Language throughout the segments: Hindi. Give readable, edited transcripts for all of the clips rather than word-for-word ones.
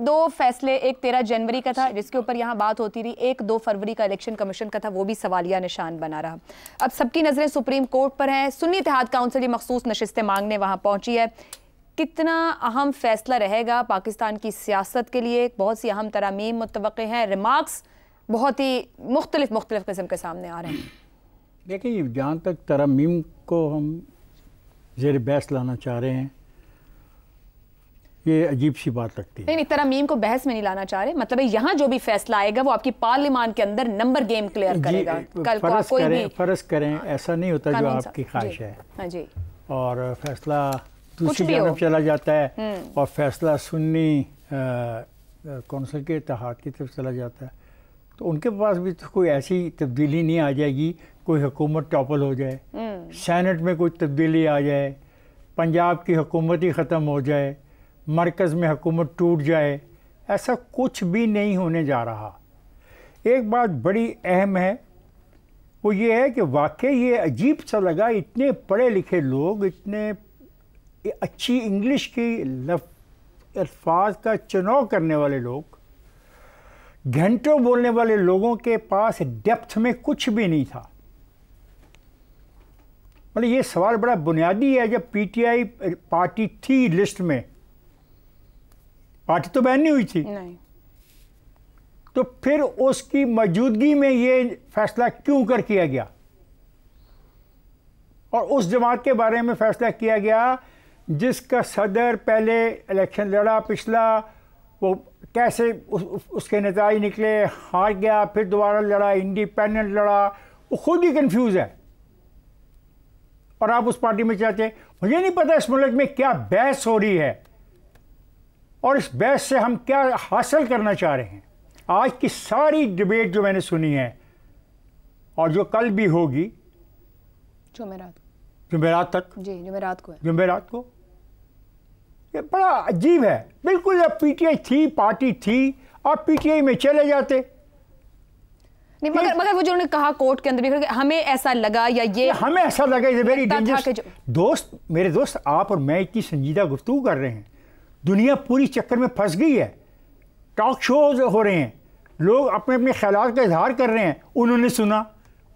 दो फैसले, एक 13 जनवरी का था जिसके ऊपर यहाँ बात होती रही, एक 2 फरवरी का इलेक्शन कमीशन का था, वो भी सवालिया निशान बना रहा। अब सबकी नजरें सुप्रीम कोर्ट पर हैं। सुन्नी इत्तेहाद काउंसिल ये मखसूस नशिस्तें मांगने वहां पहुंची है। कितना अहम फैसला रहेगा पाकिस्तान की सियासत के लिए? बहुत सी अहम तरामीम मुतवक्के हैं, रिमार्क्स बहुत ही मुख्तलिफ किस्म के सामने आ रहे हैं। देखिए, जहाँ तक तरामीम को हम ज़ेर बहस लाना चाह रहे हैं, ये अजीब सी बात लगती है। नहीं, तरामीम को बहस में नहीं लाना चाह रहे, मतलब यहाँ जो भी फैसला आएगा वो आपकी पार्लियामान के अंदर नंबर गेम क्लियर करेगा। कल को कोई भी फर्ज करें ऐसा नहीं होता जो आपकी ख्वाहिश है। हाँ जी। और फैसला दूसरी जानब चला जाता है और फैसला सुन्नी कौंसिल के इत्तेहाद की तरफ चला जाता है, तो उनके पास भी तो कोई ऐसी तब्दीली नहीं आ जाएगी, कोई हुकूमत टॉपल हो जाए, सेनेट में कोई तब्दीली आ जाए, पंजाब की हुकूमत ही ख़त्म हो जाए, मरकज़ में हुकूमत टूट जाए, ऐसा कुछ भी नहीं होने जा रहा। एक बात बड़ी अहम है, वो ये है कि वाकई ये अजीब सा लगा, इतने पढ़े लिखे लोग, इतने अच्छी इंग्लिश की अल्फाज का चुनाव करने वाले लोग, घंटों बोलने वाले लोगों के पास डेप्थ में कुछ भी नहीं था। मतलब ये सवाल बड़ा बुनियादी है। जब पीटीआई पार्टी थी लिस्ट में, पार्टी तो बैन नहीं हुई थी नहीं, तो फिर उसकी मौजूदगी में ये फैसला क्यों कर किया गया? और उस जमात के बारे में फैसला किया गया जिसका सदर पहले इलेक्शन लड़ा पिछला, वो कैसे उसके नतीजे निकले, हार गया, फिर दोबारा लड़ा, इंडिपेंडेंट लड़ा, वो खुद ही कंफ्यूज है। और आप उस पार्टी में चाहते हैं, मुझे नहीं पता इस मुल्क में क्या बहस हो रही है और इस बहस से हम क्या हासिल करना चाह रहे हैं। आज की सारी डिबेट जो मैंने सुनी है और जो कल भी होगी, जुमेरात तक जी, जुमेरात को, ये बड़ा अजीब है। बिल्कुल, जब पीटीआई थी, पार्टी थी, और पीटीआई में चले जाते। नहीं, मगर वो जो उन्होंने कहा कोर्ट के अंदर भी, हमें ऐसा लगा, या ये हमें ऐसा लगा, इज वेरी डेंजरस। दोस्त, मेरे दोस्त, आप और मैं इतनी संजीदा गुफ्तगू कर रहे हैं, दुनिया पूरी चक्कर में फंस गई है, टॉक शोज हो रहे हैं, लोग अपने अपने ख्यालात का इजहार कर रहे हैं। उन्होंने सुना,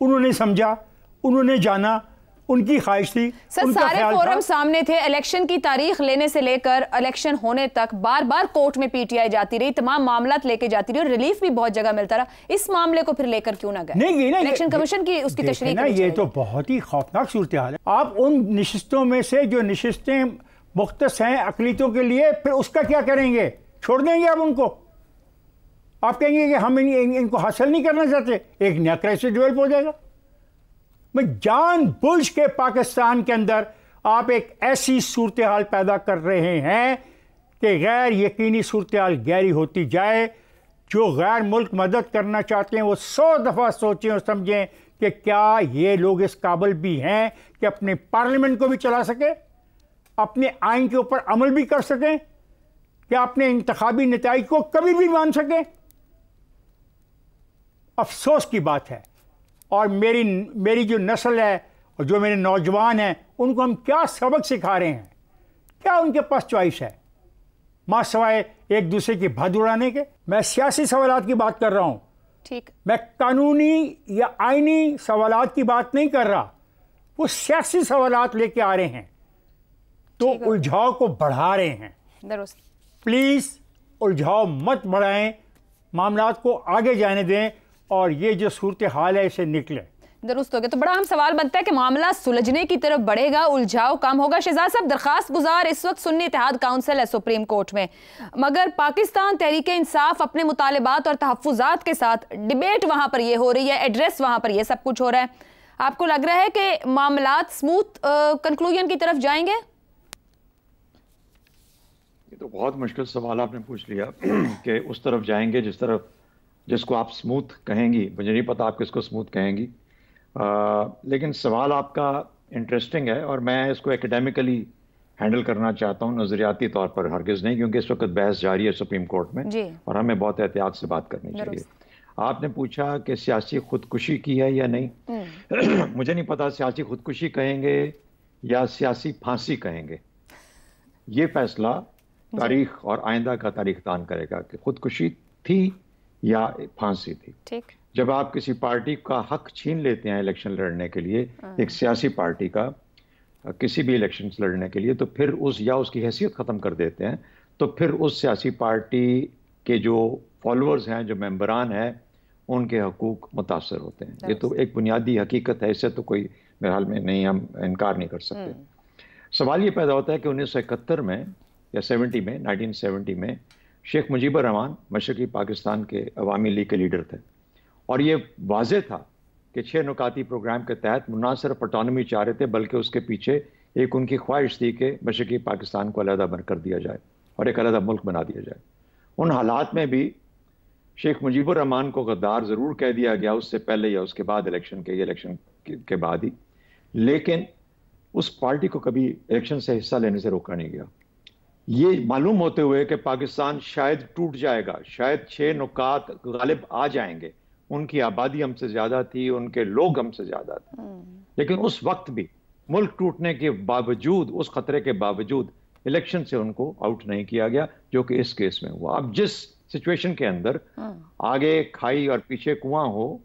उन्होंने समझा, उन्होंने जाना, उनकी ख्वाहिश थी। सर, सारे फोरम सामने थे। इलेक्शन की तारीख लेने से लेकर इलेक्शन होने तक बार बार कोर्ट में पीटीआई जाती रही, तमाम मामलात लेके जाती रही और रिलीफ भी बहुत जगह मिलता रहा। इस मामले को फिर लेकर क्यों ना गए? नहीं, इलेक्शन कमीशन की उसकी तशरीह ना, ये तो बहुत ही खौफनाक सूरत हाल है। आप उन नशिस्तों में से जो नशिस्तें मुख्तस हैं अकलीतों के लिए, फिर उसका क्या करेंगे? छोड़ देंगे आप उनको? आप कहेंगे कि हम इनको हासिल नहीं करना चाहते, एक नया क्राइसिस डेवलप हो जाएगा। मैं जानबूझ के पाकिस्तान के अंदर आप एक ऐसी सूरत हाल पैदा कर रहे हैं कि गैर यकीनी सूरत हाल गहरी होती जाए। जो गैर मुल्क मदद करना चाहते हैं वो 100 दफ़ा सोचें और समझें कि क्या ये लोग इस काबिल भी हैं कि अपने पार्लियामेंट को भी चला सके, अपने आइन के ऊपर अमल भी कर सकें, क्या अपने इंतखाबी नताइज को कभी भी मान सकें। अफसोस की बात है। और मेरी जो नस्ल है और जो मेरे नौजवान हैं, उनको हम क्या सबक सिखा रहे हैं? क्या उनके पास चॉइस है मां सवाए एक दूसरे की भद उड़ाने के? मैं सियासी सवालात की बात कर रहा हूं, ठीक, मैं कानूनी या आईनी सवालात की बात नहीं कर रहा। वो सियासी सवालात लेके आ रहे हैं तो उलझाव को बढ़ा रहे हैं। प्लीज उलझाव मत बढ़ाएं, मामलात को आगे जाने दें और ये जो सूरत हाल है इसे निकले। दुरुस्त हो गया। तो बड़ा अहम सवाल बनता है कि मामला सुलझने की तरफ बढ़ेगा, उलझाव कम होगा। शहजाद साहब, दरखास्त गुजार इस वक्त सुन्नी इत्तेहाद काउंसिल है सुप्रीम कोर्ट में, मगर पाकिस्तान तहरीक इंसाफ अपने मुतालिबात और तहफ्फुजात के साथ डिबेट वहां पर ये हो रही है, एड्रेस वहां पर ये सब कुछ हो रहा है। आपको लग रहा है कि मामलात स्मूथ कंक्लूजन की तरफ जाएंगे? ये तो बहुत मुश्किल सवाल आपने पूछ लिया कि उस तरफ जाएंगे जिसको आप स्मूथ कहेंगी। मुझे नहीं पता आप किसको स्मूथ कहेंगी, लेकिन सवाल आपका इंटरेस्टिंग है और मैं इसको एकेडमिकली हैंडल करना चाहता हूँ, नज़रियाती तौर पर हरगिज़ नहीं, क्योंकि इस वक्त बहस जारी है सुप्रीम कोर्ट में और हमें बहुत एहतियात से बात करनी चाहिए। आपने पूछा कि सियासी खुदकुशी की है या नहीं। मुझे नहीं पता सियासी खुदकुशी कहेंगे या सियासी फांसी कहेंगे। ये फैसला तारीख और आइंदा का तारीख दान करेगा कि खुदकुशी थी या फांसी थी। ठीक। जब आप किसी पार्टी का हक छीन लेते हैं इलेक्शन लड़ने के लिए, एक सियासी पार्टी का किसी भी इलेक्शन लड़ने के लिए, तो फिर उसकी हैसियत ख़त्म कर देते हैं, तो फिर उस सियासी पार्टी के जो फॉलोअर्स हैं, जो मेंबरान हैं, उनके हकूक मुतासर होते हैं। ये तो एक बुनियादी हकीकत है, इससे तो कोई मेरे ख्याल में नहीं, हम इनकार नहीं कर सकते। सवाल ये पैदा होता है कि 1971 में या 1970 में शेख मुजीबुर रहमान मशरक़ी पाकिस्तान के अवामी लीग के लीडर थे, और ये वाज़ेह था कि 6 नुकाती प्रोग्राम के तहत न सिर्फ ऑटोनॉमी चाह रहे थे, बल्कि उसके पीछे एक उनकी ख्वाहिश थी कि मशरक़ी पाकिस्तान को अलहदा कर दिया जाए और एक अलहदा मुल्क बना दिया जाए। उन हालात में भी शेख मुजीबुर रहमान को गद्दार ज़रूर कह दिया गया, उससे पहले या उसके बाद इलेक्शन के बाद ही, लेकिन उस पार्टी को कभी इलेक्शन से हिस्सा लेने से रोका नहीं गया। ये मालूम होते हुए कि पाकिस्तान शायद टूट जाएगा, शायद 6 नुकात गालिब आ जाएंगे, उनकी आबादी हमसे ज़्यादा थी, उनके लोग हमसे ज़्यादा थे, लेकिन उस वक्त भी मुल्क टूटने के बावजूद, उस खतरे के बावजूद इलेक्शन से उनको आउट नहीं किया गया, जो कि इस केस में हुआ। अब जिस सिचुएशन के अंदर आगे खाई और पीछे कुआं हो,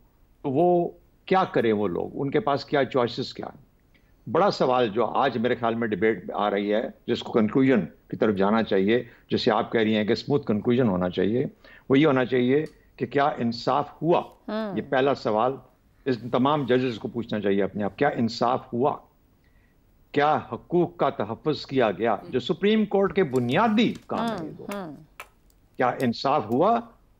तो वो क्या करें, वो लोग, उनके पास क्या चॉइसेस क्या है। बड़ा सवाल जो आज मेरे ख्याल में डिबेट आ रही है, जिसको कंक्लूजन की तरफ जाना चाहिए, जैसे आप कह रही हैं कि स्मूथ कंक्लूजन होना चाहिए, वो ये होना चाहिए कि क्या इंसाफ हुआ। ये पहला सवाल इस तमाम जजेस को पूछना चाहिए अपने आप, क्या इंसाफ हुआ, क्या हकूक का तहफ़्फ़ुज़ किया गया, जो सुप्रीम कोर्ट के बुनियादी काम है, क्या इंसाफ हुआ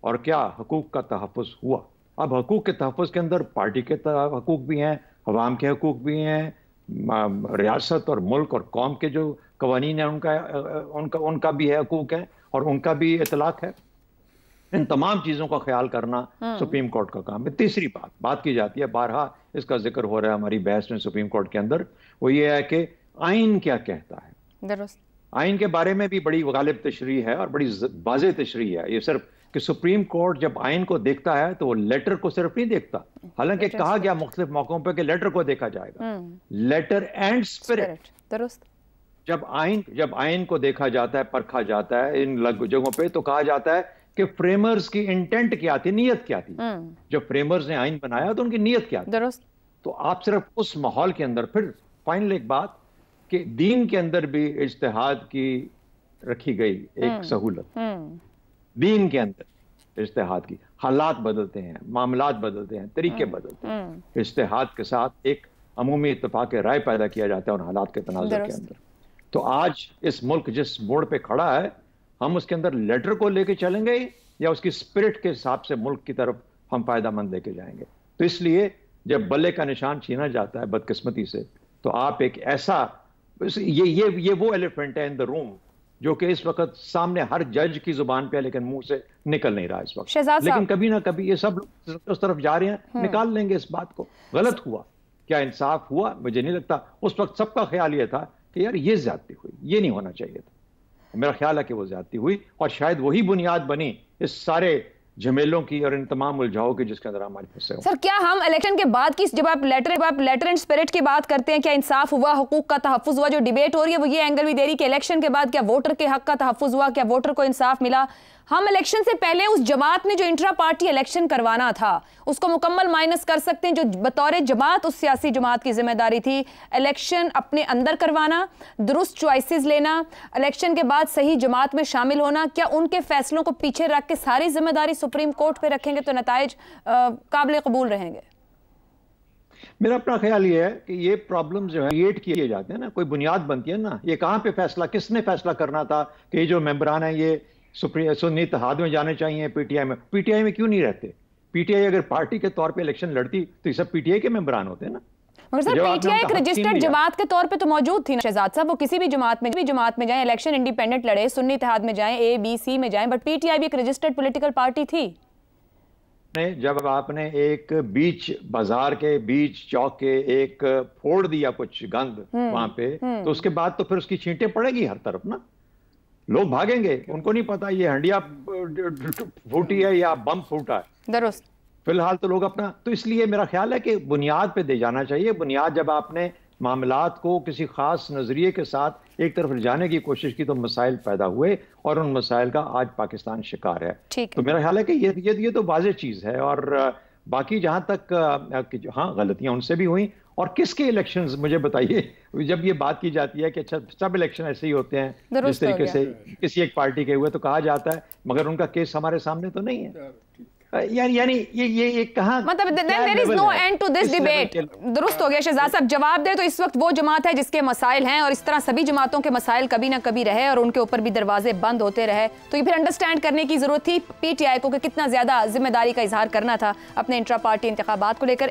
और क्या हकूक का तहफ़्फ़ुज़ हुआ। अब हकूक के तहफ़्फ़ुज़ के अंदर पार्टी के हकूक भी हैं, अवाम के हकूक भी हैं, रियासत और मुल्क और कौम के जो कवानीन है उनका भी है, हकूक है, और उनका भी इतलाक है। इन तमाम चीज़ों का ख्याल करना सुप्रीम कोर्ट का काम है। तीसरी बात की जाती है, बारहा इसका जिक्र हो रहा है हमारी बहस में सुप्रीम कोर्ट के अंदर, वो ये है कि आइन क्या कहता है। आइन के बारे में भी बड़ी गालिब तशरीह है और बड़ी वाज़ेह तशरीह है। ये सिर्फ कि सुप्रीम कोर्ट जब आइन को देखता है तो वो लेटर को सिर्फ नहीं देखता, हालांकि कहा गया मुख्तलिफ मौकों पर कि लेटर को देखा जाएगा, लेटर एंड स्पिरिट। जब आइन को देखा जाता है, परखा जाता है इन जगहों पे, तो कहा जाता है कि फ्रेमर्स की इंटेंट क्या थी, नीयत क्या थी। जब फ्रेमर्स ने आइन बनाया तो उनकी नीयत क्या थी। तो आप सिर्फ उस माहौल के अंदर, फिर फाइनल एक बात कि दीन के अंदर भी इज्तिहाद की रखी गई एक सहूलत, दीन के अंदर इज्तिहाद की। हालात बदलते हैं, मामलात बदलते हैं, तरीके बदलते हैं, इज्तिहाद के साथ एक अमूमी इत्तेफाक राय पैदा किया जाता है उन हालात के तनाजुर के अंदर। तो आज इस मुल्क जिस मोड़ पे खड़ा है, हम उसके अंदर लेटर को लेके चलेंगे या उसकी स्पिरिट के हिसाब से मुल्क की तरफ हम फायदामंद लेके जाएंगे। तो इसलिए जब बल्ले का निशान छीना जाता है बदकिस्मती से, तो आप एक ऐसा, ये वो एलिफेंट है इन द रूम जो कि इस वक्त सामने हर जज की जुबान पे है, लेकिन मुंह से निकल नहीं रहा इस वक्त। लेकिन कभी ना कभी ये सब लोग उस तरफ जा रहे हैं, निकाल लेंगे इस बात को। गलत हुआ, क्या इंसाफ हुआ? मुझे नहीं लगता। उस वक्त सबका ख्याल ये था कि यार ये ज्यादती हुई, ये नहीं होना चाहिए था। मेरा ख्याल है कि वो ज्यादती हुई और शायद वही बुनियाद बनी इस सारे झमेलों की और इन तमाम उलझाओं की जिसके अंदर हमारे फंसे। सर, क्या हम इलेक्शन के बाद की, जब आप लेटर एंड स्पिरिट की बात करते हैं, क्या इंसाफ हुआ, हुकूक का तहफ़्फ़ुज़ हुआ, जो डिबेट हो रही है वो ये एंगल भी दे रही कि इलेक्शन के बाद क्या वोटर के हक का तहफ़्फ़ुज़ हुआ, क्या वोटर को इंसाफ मिला। हम इलेक्शन से पहले उस जमात ने जो इंट्रा पार्टी इलेक्शन करवाना था उसको मुकम्मल माइनस कर सकते हैं, जो बतौर जमात उस सियासी जमात की जिम्मेदारी थी इलेक्शन अपने अंदर करवाना, दुरुस्त चॉइसेस लेना, इलेक्शन के बाद सही जमात में शामिल होना। क्या उनके फैसलों को पीछे रख के सारी जिम्मेदारी सुप्रीम कोर्ट पे रखेंगे तो नताइज काबिल कबूल रहेंगे? मेरा अपना ख्याल ये है कि ये प्रॉब्लम जो है क्रिएट किए जाते हैं ना, कोई बुनियाद बनती है ना, ये कहाँ पे फैसला, किसने फैसला करना था कि ये जो मेंबरान है ये सुन्नी इत्तेहाद में जाने चाहिए, पीटीआई में। पीटीआई में क्यों नहीं रहते? पीटीआई अगर पार्टी के तौर पे इलेक्शन लड़ती तो ये सब पीटीआई के मेंबरान होते हैं ना। मगर सर, पीटीआई एक रजिस्टर्ड जमात के तौर पे तो मौजूद थी ना शहजाद साहब। वो किसी भी जमात में जाए, इलेक्शन इंडिपेंडेंट लड़े, सुन्नी इत्तेहाद में जाए, ए बी सी में जाए, बट पीटीआई भी एक रजिस्टर्ड पॉलिटिकल पार्टी थी। जब आपने एक बीच बाजार के बीच चौक के एक फोड़ दिया कुछ गंद वहां पे, तो उसके बाद तो फिर उसकी छींटे पड़ेगी हर तरफ ना, लोग भागेंगे। उनको नहीं पता ये हंडिया फूटी है या बम फूटा है। दुरुस्त। फिलहाल तो लोग अपना, तो इसलिए मेरा ख्याल है कि बुनियाद पे दे जाना चाहिए। बुनियाद जब आपने मामलात को किसी खास नजरिए के साथ एक तरफ ले जाने की कोशिश की तो मसाइल पैदा हुए और उन मसाइल का आज पाकिस्तान शिकार है। तो मेरा ख्याल है कि ये तो वाज़ेह चीज़ है। और बाकी जहां तक हाँ गलतियां उनसे भी हुई, और किसके इलेक्शंस मुझे बताइए, जब ये बात की जाती है कि अच्छा सब इलेक्शन ऐसे ही होते हैं जिस तरीके से किसी एक पार्टी के हुए तो कहा जाता है, मगर उनका केस हमारे सामने तो नहीं है। यानी ये कहां मतलब there is no end to this debate. दुरुस्त हो गया शहजाद साहब, जवाब दे तो इस वक्त वो जमात है जिसके मसाइल हैं, और इस तरह सभी जमातों के मसाइल कभी ना कभी रहे और उनके ऊपर भी दरवाजे बंद होते रहे। तो ये फिर अंडरस्टैंड करने की जरूरत थी पीटीआई को कि कितना ज्यादा जिम्मेदारी का इजहार करना था अपने इंट्रा पार्टी इंतखाबात को लेकर।